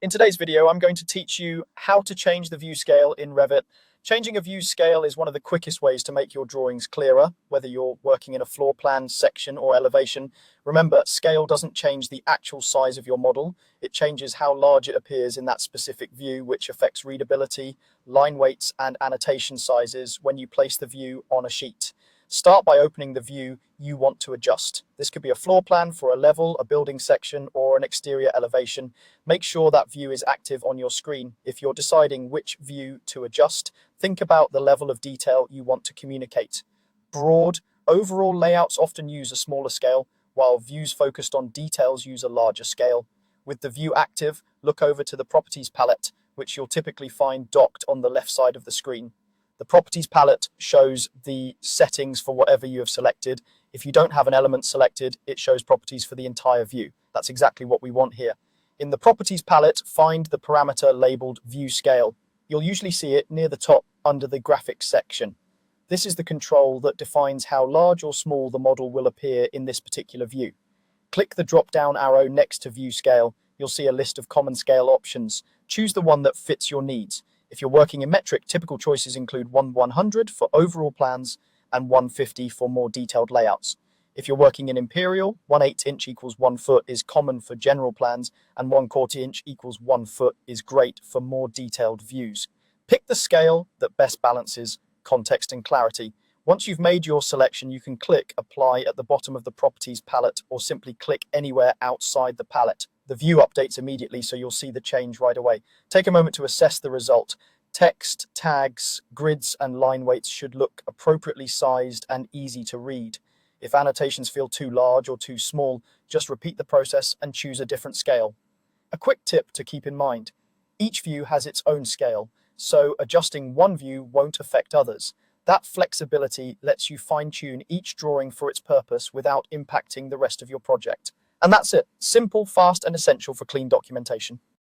In today's video, I'm going to teach you how to change the view scale in Revit. Changing a view scale is one of the quickest ways to make your drawings clearer, whether you're working in a floor plan, section, or elevation. Remember, scale doesn't change the actual size of your model. It changes how large it appears in that specific view, which affects readability, line weights, and annotation sizes when you place the view on a sheet. Start by opening the view you want to adjust. This could be a floor plan for a level, a building section, or an exterior elevation. Make sure that view is active on your screen. If you're deciding which view to adjust, think about the level of detail you want to communicate. Broad, overall layouts often use a smaller scale, while views focused on details use a larger scale. With the view active, look over to the Properties palette, which you'll typically find docked on the left side of the screen. The Properties palette shows the settings for whatever you have selected. If you don't have an element selected, it shows properties for the entire view. That's exactly what we want here. In the Properties palette, find the parameter labeled View Scale. You'll usually see it near the top under the Graphics section. This is the control that defines how large or small the model will appear in this particular view. Click the drop-down arrow next to View Scale. You'll see a list of common scale options. Choose the one that fits your needs. If you're working in metric, typical choices include 1/100 for overall plans and 150 for more detailed layouts. If you're working in imperial, 1/8 inch equals 1 foot is common for general plans, and 1/4 inch equals 1 foot is great for more detailed views. Pick the scale that best balances context and clarity. Once you've made your selection, you can click Apply at the bottom of the Properties palette or simply click anywhere outside the palette. The view updates immediately, so you'll see the change right away. Take a moment to assess the result. Text, tags, grids, and line weights should look appropriately sized and easy to read. If annotations feel too large or too small, just repeat the process and choose a different scale. A quick tip to keep in mind: each view has its own scale, so adjusting one view won't affect others. That flexibility lets you fine-tune each drawing for its purpose without impacting the rest of your project. And that's it. Simple, fast, and essential for clean documentation.